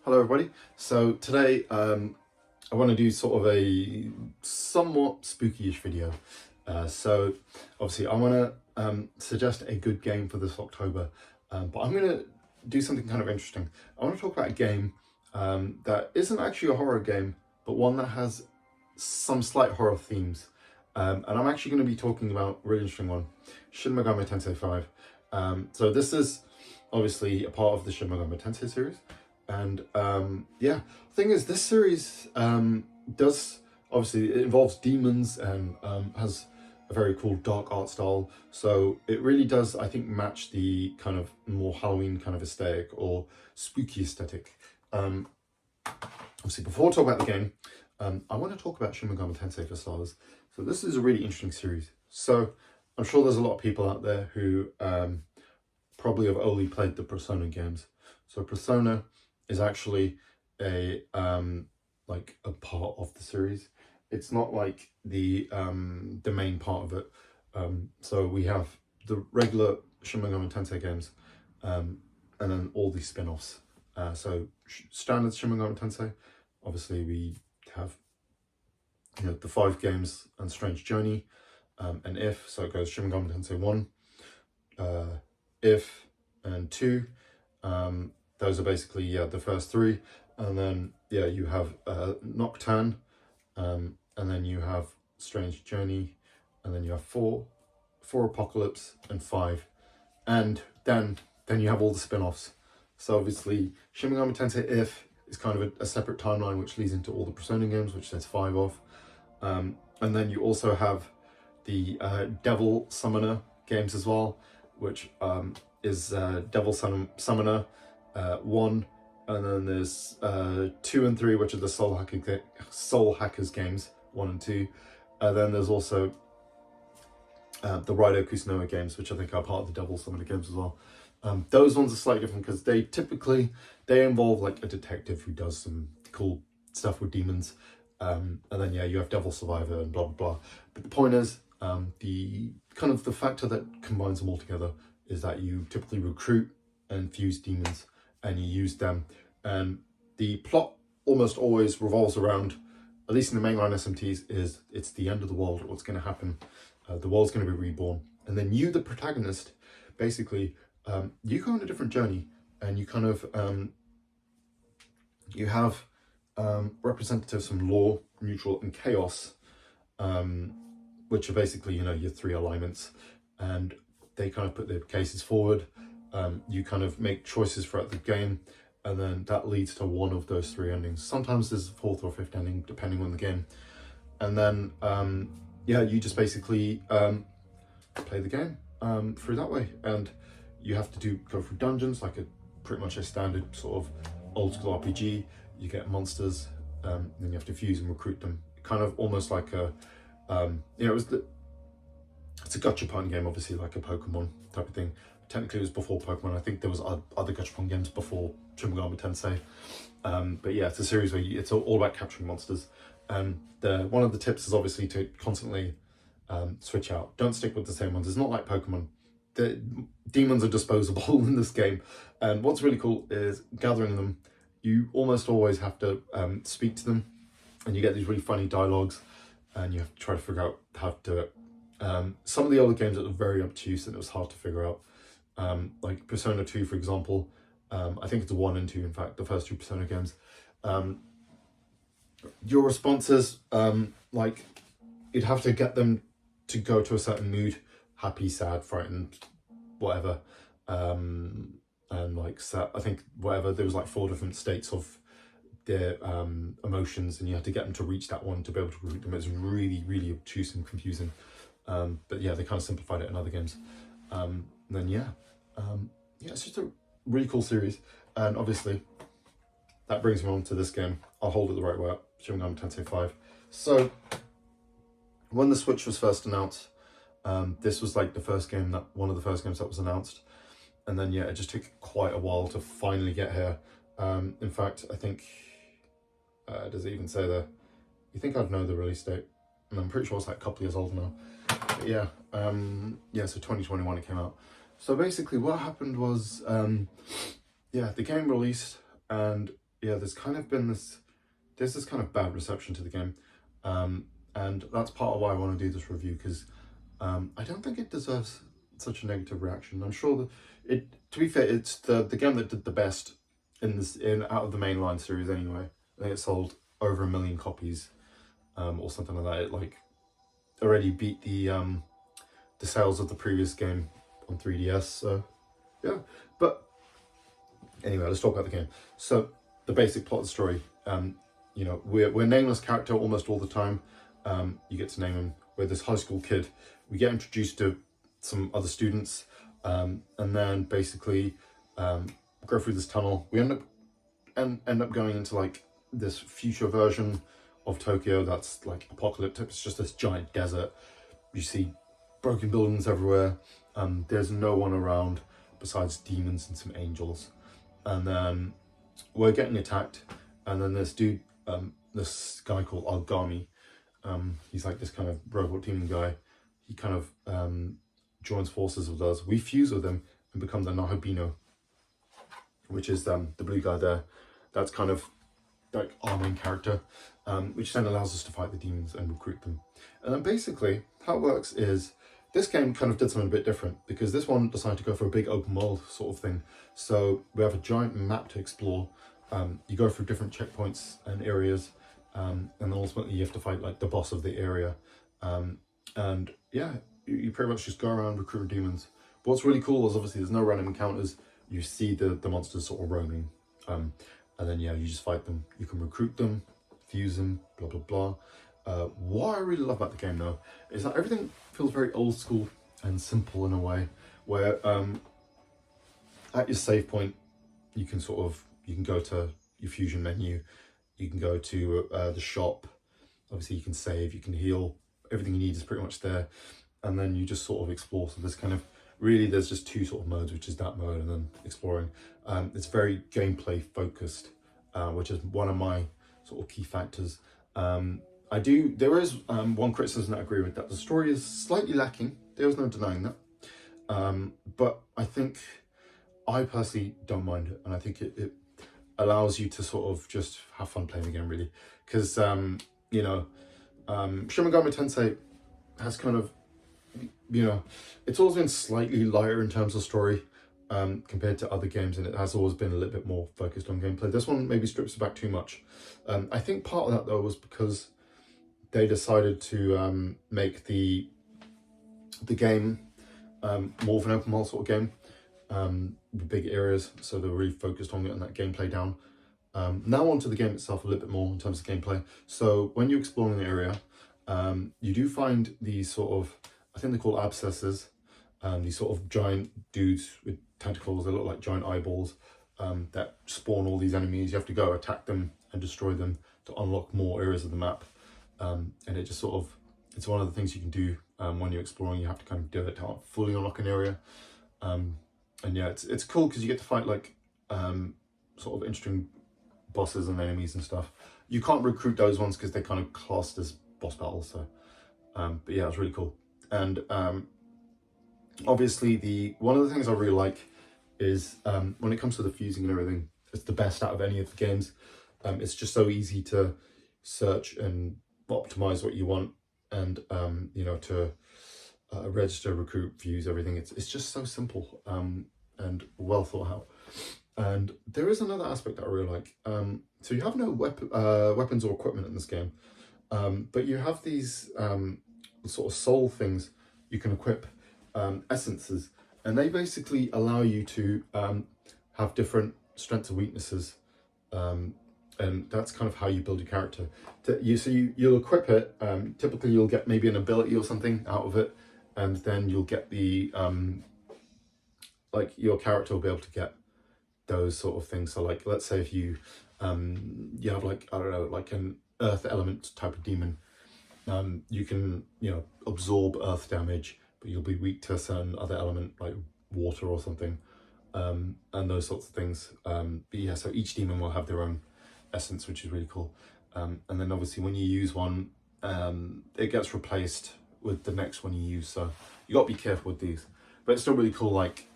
Hello everybody. So today I want to do sort of a somewhat spooky-ish video. So obviously I want to suggest a good game for this October, but I'm going to do something kind of interesting. I want to talk about a game that isn't actually a horror game, but one that has some slight horror themes. And I'm actually going to be talking about a really interesting one, Shin Megami Tensei V. So this is obviously a part of the Shin Megami Tensei series. And yeah, the thing is, this series does, obviously, it involves demons and has a very cool dark art style. So it really does, I think, match the kind of more Halloween kind of aesthetic or spooky aesthetic. Obviously, before I talk about the game, I want to talk about Shin Megami Tensei for starters. So this is a really interesting series. So I'm sure there's a lot of people out there who probably have only played the Persona games. So Persona is actually a like a part of the series. It's not like the main part of it. So we have the regular Shin Megami Tensei games, and then all these spin-offs. So standard Shin Megami Tensei, obviously we have the 5 games and Strange Journey, and If. So it goes Shin Megami Tensei 1, If, and 2. Those are basically the first 3, and then you have Nocturne, and then you have Strange Journey, and then you have 4 Apocalypse, and 5, and then you have all the spin-offs. So obviously Shin Megami Tensei If is kind of a separate timeline which leads into all the Persona games, which there's 5 of, and then you also have the Devil Summoner games as well, which is Devil Summoner 1, and then there's 2 and 3, which are the Soul Hackers games 1 and 2, and then there's also the Raido Kusunoa games, which I think are part of the Devil Summoner games as well. Those ones are slightly different because they involve like a detective who does some cool stuff with demons, and then you have Devil Survivor and blah blah blah. But the point is, the factor that combines them all together is that you typically recruit and fuse demons, and you use them, and the plot almost always revolves around, at least in the mainline SMTs, is it's the end of the world. What's going to happen? The world's going to be reborn, and then you, the protagonist, basically you go on a different journey, and you kind of you have representatives from law, neutral, and chaos, which are basically your 3 alignments, and they kind of put their cases forward. You kind of make choices throughout the game, and then that leads to one of those 3 endings. Sometimes there's a 4th or 5th ending depending on the game, and then you just basically play the game through that way, and you have to go through dungeons like pretty much a standard sort of old school RPG. You get monsters, then you have to fuse and recruit them, kind of almost like a it's a gachapon game, obviously, like a Pokemon type of thing. Technically it was before Pokemon. I think there was other gachapon games before Shin Megami Tensei, but yeah, it's a series where it's all about capturing monsters, and one of the tips is obviously to constantly switch out. Don't stick with the same ones. It's not like Pokemon. The demons are disposable in this game, and what's really cool is gathering them. You almost always have to speak to them, and you get these really funny dialogues, and you have to try to figure out how to do it. Some of the older games that were very obtuse and it was hard to figure out, like Persona 2, for example. I think it's 1 and 2, in fact, the first 2 Persona games. Your responses, like, you'd have to get them to go to a certain mood: happy, sad, frightened, whatever. And like, I think whatever, there was like 4 different states of their emotions, and you had to get them to reach that one to be able to root them. It was really, really obtuse and confusing. But yeah, they kind of simplified it in other games. And then it's just a really cool series, and obviously that brings me on to this game. I'll hold it the right way up, Shin Megami Tensei V. So when the Switch was first announced, this was like one of the first games that was announced, and then it just took quite a while to finally get here. In fact, I think does it even say there? You think I'd know the release date, and I'm pretty sure it's like a couple years old now. But so 2021 it came out. So basically what happened was the game released, and yeah, there's kind of been there's this kind of bad reception to the game, and that's part of why I want to do this review, because I don't think it deserves such a negative reaction. I'm sure that to be fair, it's the game that did the best in out of the mainline series anyway. I think it sold over 1 million copies, or something like that. It like already beat the sales of the previous game on 3DS. So yeah, but anyway, let's talk about the game. So the basic plot of the story. You know, we're nameless character almost all the time. You get to name him. We're this high school kid. We get introduced to some other students, and then basically go through this tunnel. We end up going into like this future version of Tokyo that's like apocalyptic. It's just this giant desert. You see broken buildings everywhere. There's no one around besides demons and some angels. And then we're getting attacked. And then this dude, this guy called Algami, he's like this kind of robot demon guy. He kind of joins forces with us. We fuse with him and become the Nahabino, which is the blue guy there. That's kind of like our main character, which then allows us to fight the demons and recruit them. And then basically how it works is this game kind of did something a bit different, because this one decided to go for a big open world sort of thing. So we have a giant map to explore. You go through different checkpoints and areas, and then ultimately you have to fight like the boss of the area. And yeah, you pretty much just go around recruiting demons. But what's really cool is obviously there's no random encounters. You see the monsters sort of roaming, and then yeah, you just fight them. You can recruit them, fuse them, blah blah blah. What I really love about the game though is that everything feels very old school and simple in a way, where at your save point you can go to your fusion menu, you can go to the shop. Obviously you can save, you can heal, everything you need is pretty much there, and then you just sort of explore. So there's kind of there's just two sort of modes, which is that mode and then exploring. It's very gameplay focused, which is one of my sort of key factors. There is one criticism that I agree with, that the story is slightly lacking. There's no denying that. But I personally don't mind it, and I think it allows you to sort of just have fun playing the game, really. Because, Shin Megami Tensei has kind of, it's always been slightly lighter in terms of story compared to other games, and it has always been a little bit more focused on gameplay. This one maybe strips it back too much. I think part of that, though, was because they decided to make the game more of an open world sort of game, with big areas, so they're really focused on getting that gameplay down. Now onto the game itself a little bit more in terms of gameplay. So when you're exploring the area, you do find these sort of, I think they're called abscesses, these sort of giant dudes with tentacles. They look like giant eyeballs, that spawn all these enemies. You have to go attack them and destroy them to unlock more areas of the map. And it just sort of, it's one of the things you can do when you're exploring. You have to kind of do it to fully unlock an area. And yeah, it's cool because you get to fight like sort of interesting bosses and enemies and stuff. You can't recruit those ones because they're kind of classed as boss battles. So, but yeah, it's really cool. And obviously, one of the things I really like is when it comes to the fusing and everything, it's the best out of any of the games. It's just so easy to search and optimize what you want, and to register, recruit, fuse, everything. It's just so simple and well thought out. And there is another aspect that I really like. So you have no weapons or equipment in this game, but you have these sort of soul things you can equip, essences, and they basically allow you to have different strengths and weaknesses. And that's kind of how you build your character. You'll equip it. Typically, you'll get maybe an ability or something out of it, and then you'll get the like your character will be able to get those sort of things. So like, let's say if you have like, I don't know, like an earth element type of demon, you can absorb earth damage, but you'll be weak to a certain other element like water or something, and those sorts of things. But yeah, so each demon will have their own essence, which is really cool. And then obviously when you use one, it gets replaced with the next one you use, so you got to be careful with these. But it's still really cool. Like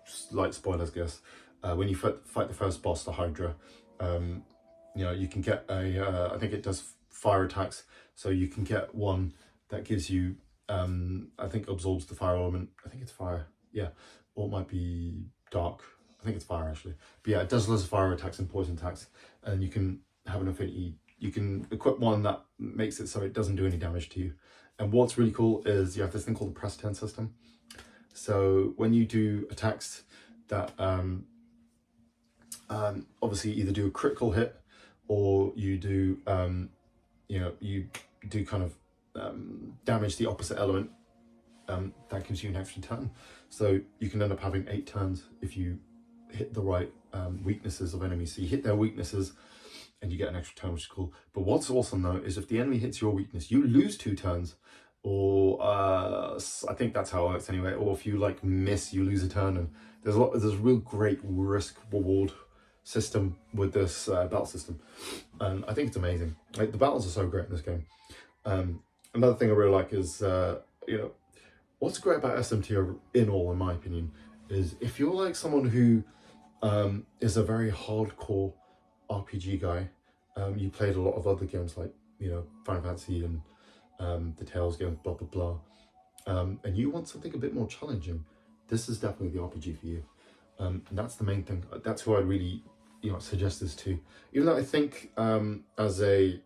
slight spoilers, I guess. When you fight the first boss, the Hydra, you know, you can get a, I think it does fire attacks, so you can get one that gives you, I think absorbs the fire element. I think it's fire, yeah, or it might be dark. I think it's fire actually. But yeah, it does lots of fire attacks and poison attacks, and you can have an affinity. You can equip one that makes it so it doesn't do any damage to you. And what's really cool is you have this thing called the press 10 system. So when you do attacks that obviously either do a critical hit, or you do you know, you do kind of damage the opposite element, that gives you an extra turn. So you can end up having 8 turns if you hit the right weaknesses of enemies. So you hit their weaknesses and you get an extra turn, which is cool. But what's awesome though is if the enemy hits your weakness, you lose 2 turns, or I think that's how it works anyway. Or if you like miss, you lose a turn. And there's a real great risk reward system with this battle system, and I think it's amazing. Like, the battles are so great in this game. Another thing I really like is you know, what's great about SMT in all, in my opinion, is if you're like someone who is a very hardcore RPG guy, you played a lot of other games like, you know, Final Fantasy and the Tales games, blah blah blah, and you want something a bit more challenging, this is definitely the RPG for you. And that's the main thing. That's who I really, you know, suggest this to. Even though I think as a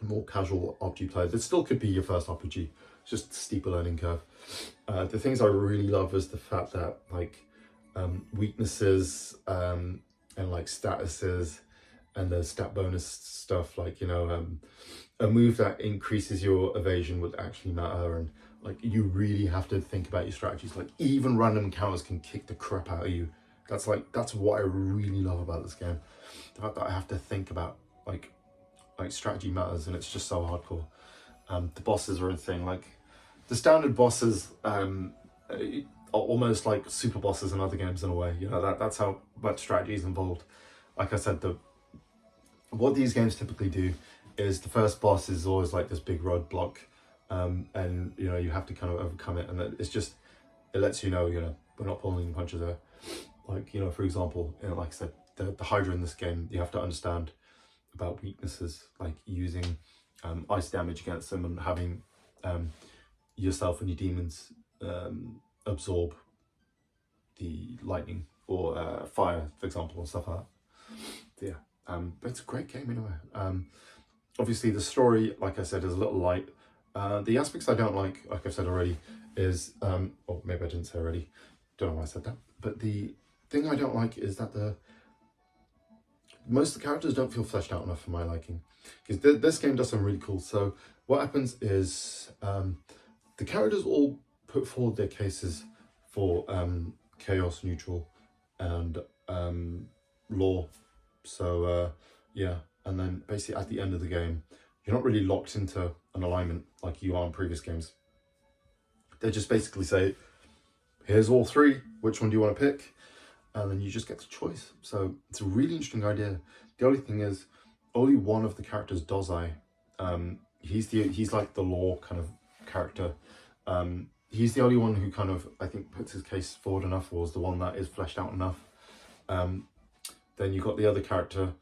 more casual RPG player, this still could be your first RPG. It's just a steeper learning curve. The things I really love is the fact that like weaknesses and like statuses and the stat bonus stuff, like, you know, a move that increases your evasion would actually matter, and like you really have to think about your strategies. Like even random encounters can kick the crap out of you. That's what I really love about this game. The fact that I have to think about like strategy matters, and it's just so hardcore. The bosses are insane. Like the standard bosses are almost like super bosses in other games in a way. You know, that's how much strategy is involved. Like I said, what these games typically do is the first boss is always like this big roadblock, and you know, you have to kind of overcome it, and it's just, it lets you know, we're not pulling punches there. Like, you know, for example, you know, like I said, the Hydra in this game, you have to understand about weaknesses, like using ice damage against them, and having yourself and your demons absorb the lightning or fire, for example, or stuff like that. So, yeah, but it's a great game anyway. Obviously, the story, like I said, is a little light. The aspects I don't like I've said already, is, or maybe I didn't say already, don't know why I said that, but the thing I don't like is that most of the characters don't feel fleshed out enough for my liking. Because this game does something really cool. So what happens is the characters all put forward their cases for chaos, neutral, and law. So yeah, and then basically at the end of the game, you're not really locked into an alignment like you are in previous games. They just basically say, here's all 3, which one do you want to pick? And then you just get the choice. So it's a really interesting idea. The only thing is, only one of the characters, Dozai, he's like the law kind of character. He's the only one who kind of, I think, puts his case forward enough, or is the one that is fleshed out enough. Then you've got the other character,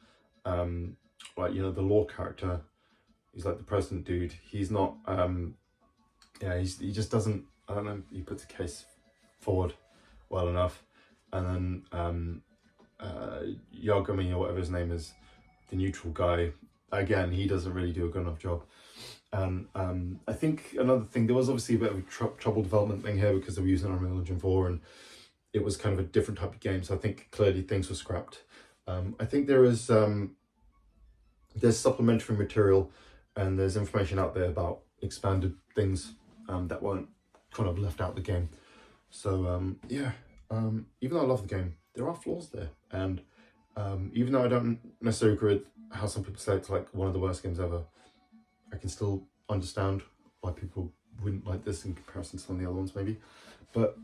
like, you know, the law character. He's like the president dude. He's not, yeah, he just doesn't, I don't know, he puts a case forward well enough. And then Yagami, or whatever his name is, the neutral guy, again, he doesn't really do a good enough job. And I think another thing, there was obviously a bit of a trouble development thing here, because they were using Unreal Engine 4 and it was kind of a different type of game. So I think clearly things were scrapped. I think there is there's supplementary material, and there's information out there about expanded things that weren't kind of left out of the game. So yeah, even though I love the game, there are flaws there. And even though I don't necessarily agree with how some people say it's like one of the worst games ever, I can still understand why people wouldn't like this in comparison to some of the other ones maybe. But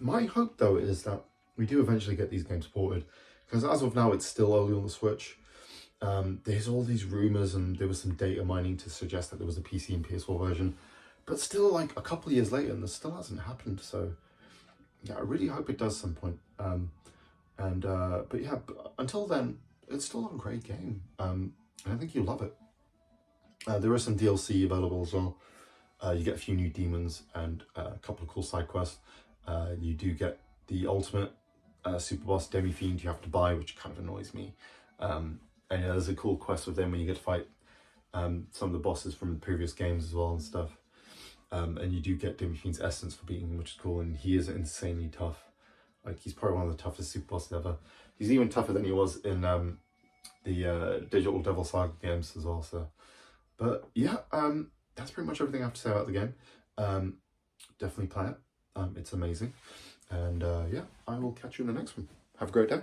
my hope though is that we do eventually get these games ported, because as of now it's still early on the Switch. There's all these rumors, and there was some data mining to suggest that there was a PC and PS4 version, but still like a couple of years later, and this still hasn't happened. So yeah, I really hope it does some point. But yeah, until then, it's still a great game. And I think you'll love it. There is some DLC available as well. You get a few new demons and a couple of cool side quests. You do get the ultimate super boss demi-fiend you have to buy, which kind of annoys me. And there's a cool quest with them when you get to fight some of the bosses from the previous games as well and stuff. And you do get demi-fiend's essence for beating him, which is cool, and he is insanely tough. Like, he's probably one of the toughest super bosses ever. He's even tougher than he was in the Digital Devil Saga games as well. So, but yeah, that's pretty much everything I have to say about the game. Definitely play it. It's amazing. And yeah, I will catch you in the next one. Have a great day.